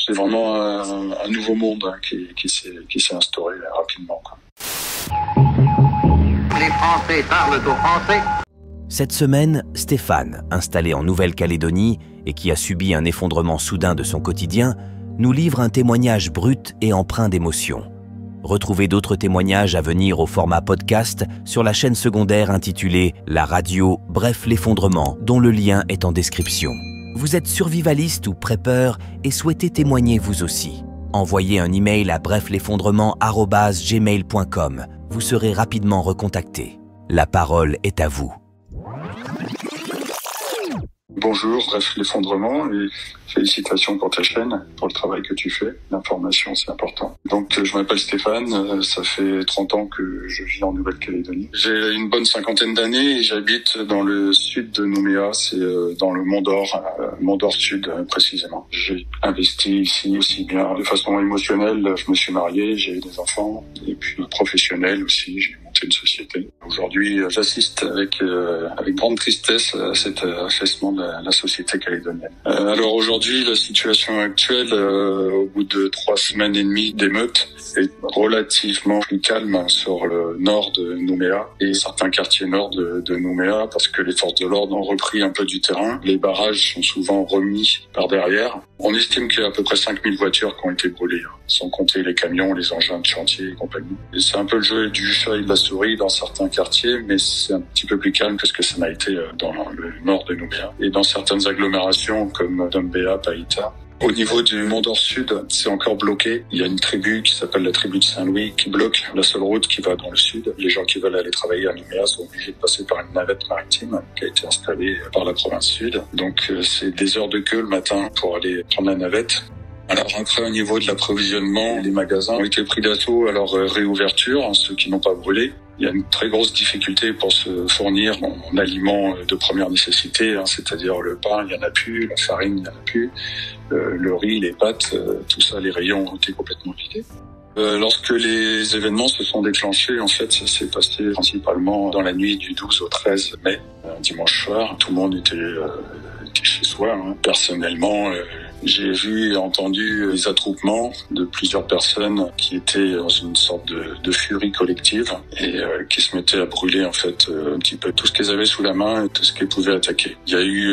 C'est vraiment un nouveau monde qui s'est instauré rapidement, quoi. Les Français parlent aux Français. Cette semaine, Stéphane, installé en Nouvelle-Calédonie et qui a subi un effondrement soudain de son quotidien, nous livre un témoignage brut et empreint d'émotion. Retrouvez d'autres témoignages à venir au format podcast sur la chaîne secondaire intitulée « La radio, bref l'effondrement » dont le lien est en description. Vous êtes survivaliste ou prépeur et souhaitez témoigner vous aussi. Envoyez un email à brefleffondrement@gmail.com. Vous serez rapidement recontacté. La parole est à vous. Bonjour, bref l'effondrement et félicitations pour ta chaîne, pour le travail que tu fais. L'information, c'est important. Donc, je m'appelle Stéphane, ça fait 30 ans que je vis en Nouvelle-Calédonie. J'ai une bonne cinquantaine d'années et j'habite dans le sud de Nouméa, c'est dans le Mont-d'Or Sud précisément. J'ai investi ici aussi bien de façon émotionnelle, je me suis marié, j'ai eu des enfants, et puis professionnel aussi, j'ai monté une société. Aujourd'hui, j'assiste avec grande tristesse à cet affaissement de la société calédonienne. Alors aujourd'hui, la situation actuelle, au bout de 3 semaines et demie d'émeutes, est relativement plus calme sur le nord de Nouméa et certains quartiers nord de Nouméa parce que les forces de l'ordre ont repris un peu du terrain. Les barrages sont souvent remis par derrière. On estime qu'il y a à peu près 5000 voitures qui ont été brûlées, sans compter les camions, les engins de chantier et compagnie. Et c'est un peu le jeu du chat et de la souris dans certains quartiers, mais c'est un petit peu plus calme que ce que ça n'a été dans le nord de Nouméa. Et dans certaines agglomérations comme Dombéa, Païta. Au niveau du Mont-d'Or Sud, c'est encore bloqué. Il y a une tribu qui s'appelle la tribu de Saint-Louis qui bloque la seule route qui va dans le sud. Les gens qui veulent aller travailler à Nouméa sont obligés de passer par une navette maritime qui a été installée par la province sud. Donc c'est des heures de queue le matin pour aller prendre la navette. Alors après, au niveau de l'approvisionnement, les magasins ont été pris d'assaut à leur réouverture, ceux qui n'ont pas brûlé. Il y a une très grosse difficulté pour se fournir en aliments de première nécessité, c'est-à-dire le pain, il n'y en a plus, la farine, il n'y en a plus, le riz, les pâtes, tout ça, les rayons ont été complètement vidés. Lorsque les événements se sont déclenchés, en fait, ça s'est passé principalement dans la nuit du 12 au 13 mai, un dimanche soir. Tout le monde était chez soi. Personnellement, j'ai vu et entendu les attroupements de plusieurs personnes qui étaient dans une sorte de furie collective et qui se mettaient à brûler en fait un petit peu tout ce qu'elles avaient sous la main et tout ce qu'elles pouvaient attaquer. Il y a eu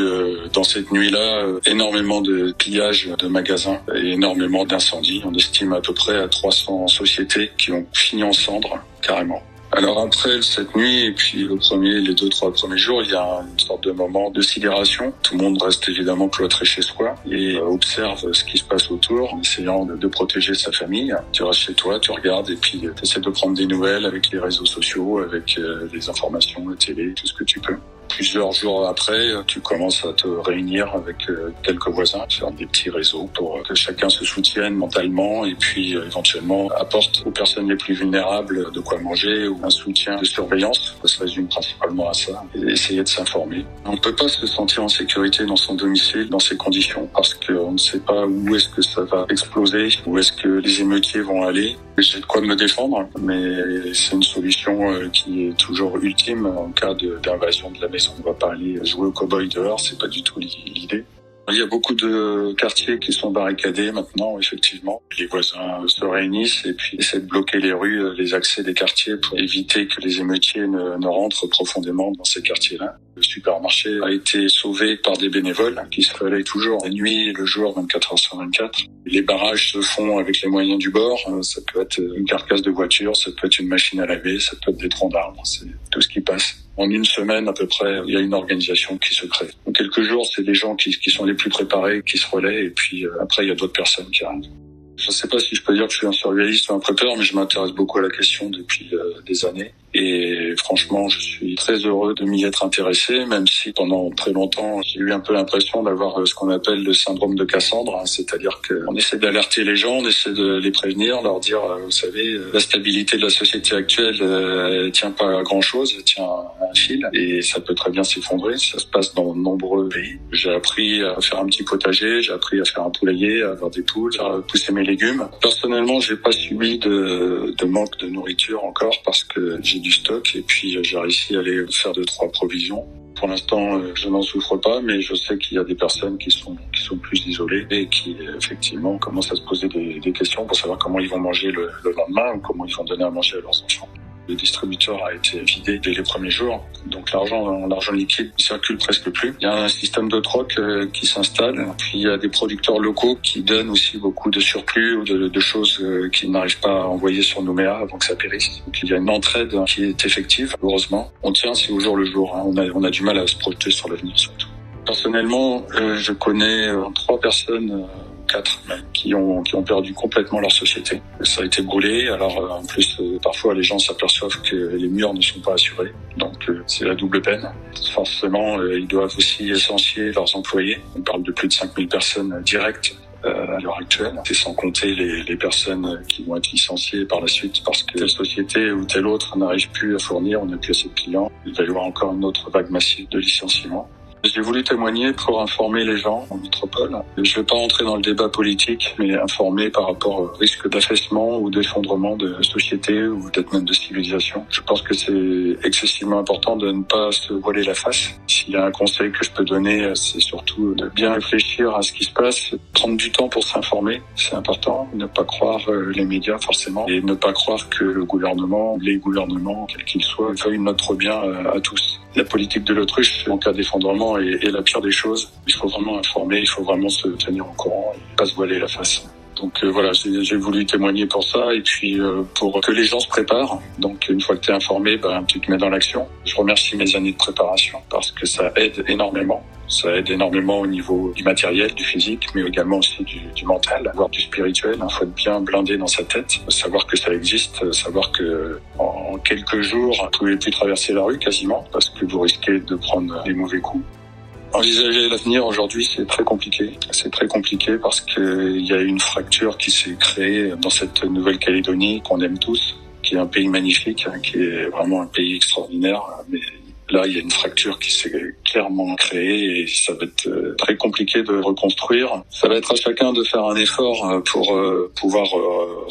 dans cette nuit-là énormément de pillages de magasins et énormément d'incendies. On estime à peu près à 300 sociétés qui ont fini en cendres carrément. Alors après cette nuit et puis les 2-3 premiers jours, il y a une sorte de moment de sidération. Tout le monde reste évidemment cloîtré chez soi et observe ce qui se passe autour en essayant de protéger sa famille. Tu restes chez toi, tu regardes et puis tu essaies de prendre des nouvelles avec les réseaux sociaux, avec les informations, la télé, tout ce que tu peux. Plusieurs jours après, tu commences à te réunir avec quelques voisins, faire des petits réseaux pour que chacun se soutienne mentalement et puis éventuellement apporte aux personnes les plus vulnérables de quoi manger ou un soutien de surveillance. Ça se résume principalement à ça et essayer de s'informer. On ne peut pas se sentir en sécurité dans son domicile dans ces conditions parce qu'on ne sait pas où est-ce que ça va exploser, où est-ce que les émeutiers vont aller. J'ai de quoi me défendre, mais c'est une solution qui est toujours ultime en cas d'invasion de la maison. On va pas aller jouer au cow-boy dehors, c'est pas du tout l'idée. Il y a beaucoup de quartiers qui sont barricadés maintenant, effectivement. Les voisins se réunissent et puis essaient de bloquer les rues, les accès des quartiers pour éviter que les émeutiers ne rentrent profondément dans ces quartiers-là. Le supermarché a été sauvé par des bénévoles qui se relaient toujours la nuit et le jour, 24 heures sur 24. Les barrages se font avec les moyens du bord. Ça peut être une carcasse de voiture, ça peut être une machine à laver, ça peut être des troncs d'arbres. C'est tout ce qui passe. En une semaine à peu près, il y a une organisation qui se crée. En quelques jours, c'est des gens qui sont les plus préparés qui se relaient et puis après, il y a d'autres personnes qui arrivent. Je ne sais pas si je peux dire que je suis un survivaliste ou un prépeur, mais je m'intéresse beaucoup à la question depuis des années. Et franchement, je suis très heureux de m'y être intéressé, même si pendant très longtemps, j'ai eu un peu l'impression d'avoir ce qu'on appelle le syndrome de Cassandre, c'est-à-dire qu'on essaie d'alerter les gens, on essaie de les prévenir, leur dire, vous savez, la stabilité de la société actuelle, elle tient pas à grand-chose, elle tient à un fil, et ça peut très bien s'effondrer. Ça se passe dans de nombreux pays. J'ai appris à faire un petit potager, j'ai appris à faire un poulailler, à avoir des poules, à pousser mes légumes. Personnellement, j'ai pas subi de manque de nourriture encore parce que j'ai du stock et puis j'ai réussi à aller faire 2-3 provisions. Pour l'instant, je n'en souffre pas, mais je sais qu'il y a des personnes qui sont plus isolées et qui, effectivement, commencent à se poser des questions pour savoir comment ils vont manger le lendemain ou comment ils vont donner à manger à leurs enfants. Le distributeur a été vidé dès les premiers jours, donc l'argent liquide ne circule presque plus. Il y a un système de troc qui s'installe, puis il y a des producteurs locaux qui donnent aussi beaucoup de surplus ou de choses qu'ils n'arrivent pas à envoyer sur Nouméa avant que ça périsse. Donc il y a une entraide qui est effective, heureusement. On tient, c'est au jour le jour. On a du mal à se projeter sur l'avenir surtout. Personnellement, je connais 3 personnes 4 même, qui ont perdu complètement leur société. Ça a été brûlé, alors en plus parfois les gens s'aperçoivent que les murs ne sont pas assurés, donc c'est la double peine. Forcément, ils doivent aussi licencier leurs employés. On parle de plus de 5000 personnes directes à l'heure actuelle, et sans compter les personnes qui vont être licenciées par la suite parce que telle société ou telle autre n'arrive plus à fournir, on n'a plus assez de clients. Il va y avoir encore une autre vague massive de licenciements. J'ai voulu témoigner pour informer les gens en métropole. Je ne vais pas rentrer dans le débat politique, mais informer par rapport au risque d'affaissement ou d'effondrement de société ou peut-être même de civilisation. Je pense que c'est excessivement important de ne pas se voiler la face. S'il y a un conseil que je peux donner, c'est surtout de bien réfléchir à ce qui se passe, prendre du temps pour s'informer, c'est important. Ne pas croire les médias forcément et ne pas croire que le gouvernement, les gouvernements, quels qu'ils soient, veuillent notre bien à tous. La politique de l'autruche, en cas d'effondrement, est la pire des choses. Il faut vraiment informer, il faut vraiment se tenir au courant et pas se voiler la face. Donc voilà, j'ai voulu témoigner pour ça et puis pour que les gens se préparent. Donc une fois que tu es informé, tu te mets dans l'action. Je remercie mes années de préparation parce que ça aide énormément. Ça aide énormément au niveau du matériel, du physique, mais également aussi du mental, voire du spirituel. Il faut être bien blindé dans sa tête, savoir que ça existe, savoir que en quelques jours, vous ne pouvez plus traverser la rue quasiment parce que vous risquez de prendre des mauvais coups. Envisager l'avenir aujourd'hui, c'est très compliqué. C'est très compliqué parce qu'il y a une fracture qui s'est créée dans cette Nouvelle-Calédonie qu'on aime tous, qui est un pays magnifique, qui est vraiment un pays extraordinaire, mais là, il y a une fracture qui s'est clairement créée et ça va être très compliqué de reconstruire. Ça va être à chacun de faire un effort pour pouvoir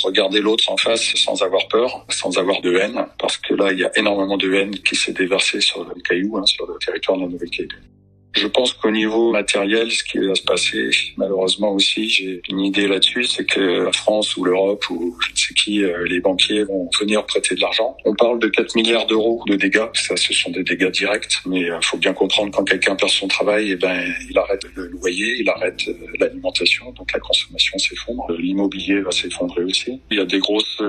regarder l'autre en face sans avoir peur, sans avoir de haine, parce que là, il y a énormément de haine qui s'est déversée sur le Caillou, sur le territoire de la Nouvelle-Calédonie. Je pense qu'au niveau matériel, ce qui va se passer, malheureusement aussi, j'ai une idée là-dessus, c'est que la France ou l'Europe ou je ne sais qui, les banquiers vont venir prêter de l'argent. On parle de 4 milliards d'euros de dégâts. Ça, ce sont des dégâts directs, mais il faut bien comprendre quand quelqu'un perd son travail, il arrête le loyer, il arrête l'alimentation, donc la consommation s'effondre. L'immobilier va s'effondrer aussi. Il y a des grosses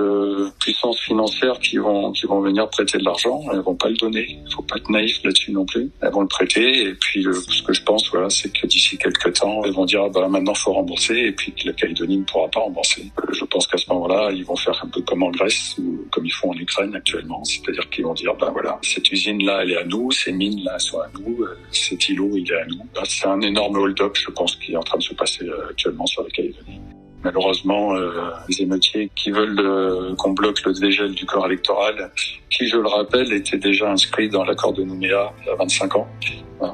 puissances financières qui vont venir prêter de l'argent. Elles vont pas le donner. Il faut pas être naïf là-dessus non plus. Elles vont le prêter et puis ce que je pense, c'est que d'ici quelques temps, ils vont dire maintenant faut rembourser et puis que la Calédonie ne pourra pas rembourser. Je pense qu'à ce moment-là, ils vont faire un peu comme en Grèce ou comme ils font en Ukraine actuellement, c'est-à-dire qu'ils vont dire cette usine-là, elle est à nous, ces mines-là sont à nous, cet îlot, il est à nous. C'est un énorme hold-up, je pense, qui est en train de se passer actuellement sur la Calédonie. Malheureusement, les émeutiers qui veulent qu'on bloque le dégel du corps électoral, qui, je le rappelle, était déjà inscrit dans l'accord de Nouméa il y a 25 ans.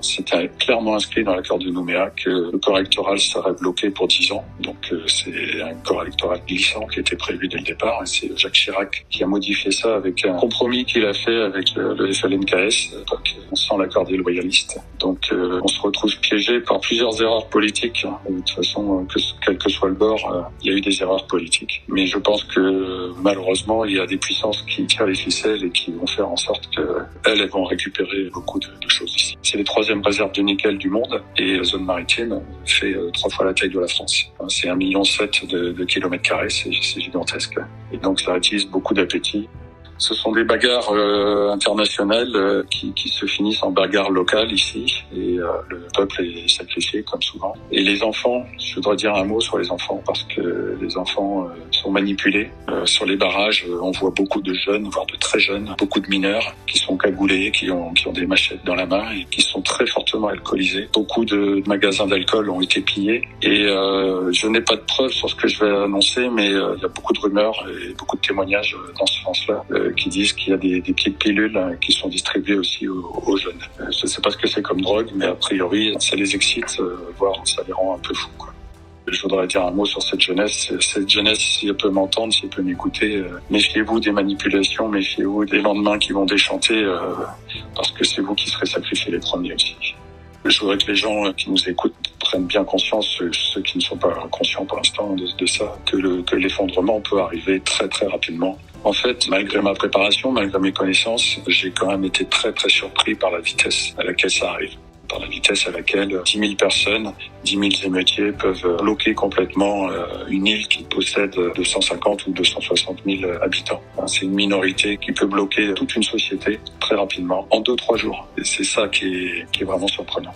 C'était clairement inscrit dans l'accord de Nouméa que le corps électoral serait bloqué pour 10 ans. Donc c'est un corps électoral glissant qui était prévu dès le départ. Et c'est Jacques Chirac qui a modifié ça avec un compromis qu'il a fait avec le FLNKS, donc sans l'accord des loyalistes. Donc on se retrouve piégé par plusieurs erreurs politiques. De toute façon, quel que soit le bord, il y a eu des erreurs politiques. Mais je pense que malheureusement, il y a des puissances qui tirent les ficelles et qui vont faire en sorte qu'elles vont récupérer beaucoup de choses ici. C'est les 3e réserve de nickel du monde et la zone maritime fait 3 fois la taille de la France. C'est 1,7 million de kilomètres carrés, c'est gigantesque. Et donc ça utilise beaucoup d'appétit. Ce sont des bagarres internationales qui se finissent en bagarres locales ici et le peuple est sacrifié comme souvent. Et les enfants, je voudrais dire un mot sur les enfants parce que les enfants sont manipulés. Sur les barrages, on voit beaucoup de jeunes, voire de très jeunes, beaucoup de mineurs qui sont cagoulés, qui ont des machettes dans la main et qui sont très fortement alcoolisés. Beaucoup de magasins d'alcool ont été pillés et je n'ai pas de preuves sur ce que je vais annoncer, mais il y a beaucoup de rumeurs et beaucoup de témoignages dans ce sens-là. Qui disent qu'il y a des petites pilules qui sont distribuées aussi aux jeunes. Je ne sais pas ce que c'est comme drogue, mais a priori, ça les excite, voire ça les rend un peu fous, quoi. Je voudrais dire un mot sur cette jeunesse. Cette jeunesse, si elle peut m'entendre, si elle peut m'écouter, méfiez-vous des manipulations, méfiez-vous des lendemains qui vont déchanter, parce que c'est vous qui serez sacrifiés les premiers aussi. Je voudrais que les gens qui nous écoutent prennent bien conscience, ceux qui ne sont pas conscients pour l'instant de ça, que l'effondrement peut arriver très très rapidement. En fait, malgré ma préparation, malgré mes connaissances, j'ai quand même été très très surpris par la vitesse à laquelle ça arrive. Par la vitesse à laquelle 10 000 personnes, 10 000 émeutiers peuvent bloquer complètement une île qui possède 250 ou 260 000 habitants. C'est une minorité qui peut bloquer toute une société très rapidement, en 2-3 jours. Et c'est ça qui est vraiment surprenant.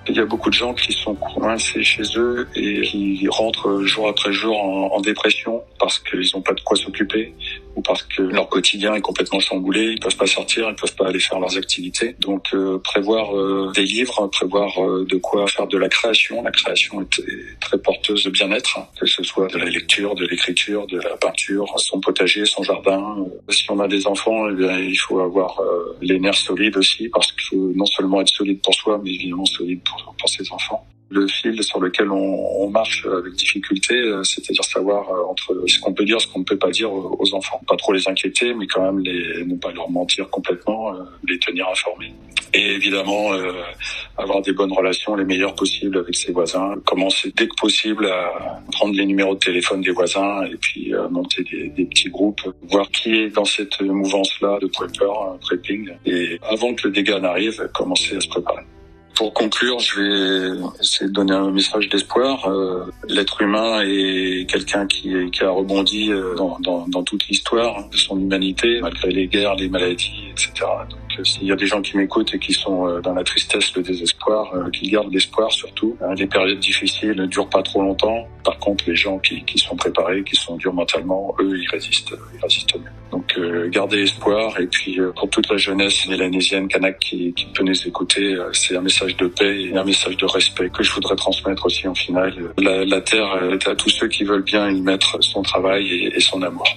Il y a beaucoup de gens qui sont coincés chez eux et qui rentrent jour après jour en dépression parce qu'ils n'ont pas de quoi s'occuper ou parce que leur quotidien est complètement chamboulé, ils peuvent pas sortir, ils peuvent pas aller faire leurs activités. Donc prévoir des livres, prévoir de quoi faire de la création. La création est très porteuse de bien-être, que ce soit de la lecture, de l'écriture, de la peinture, son potager, son jardin. Si on a des enfants, eh bien, il faut avoir les nerfs solides aussi, parce qu'il faut non seulement être solide pour soi, mais évidemment solide pour ses enfants. Le fil sur lequel on marche avec difficulté, c'est-à-dire savoir entre ce qu'on peut dire, ce qu'on ne peut pas dire aux enfants. Pas trop les inquiéter, mais quand même ne pas leur mentir complètement, les tenir informés. Et évidemment, avoir des bonnes relations, les meilleures possibles avec ses voisins. Commencer dès que possible à prendre les numéros de téléphone des voisins et puis monter des petits groupes, voir qui est dans cette mouvance-là de prepper, prepping. Et avant que le dégât n'arrive, commencer à se préparer. Pour conclure, je vais essayer de donner un message d'espoir. L'être humain est quelqu'un qui a rebondi dans toute l'histoire de son humanité, malgré les guerres, les maladies, etc. Donc, s'il y a des gens qui m'écoutent et qui sont dans la tristesse, le désespoir, qu'ils gardent l'espoir surtout. Les périodes difficiles ne durent pas trop longtemps. Par contre, les gens qui sont préparés, qui sont durs mentalement, eux, ils résistent mieux. Donc, gardez espoir. Et puis, pour toute la jeunesse mélanésienne, kanak qui peut nous écouter, c'est un message de paix et un message de respect que je voudrais transmettre aussi en finale. La terre est à tous ceux qui veulent bien y mettre son travail et son amour.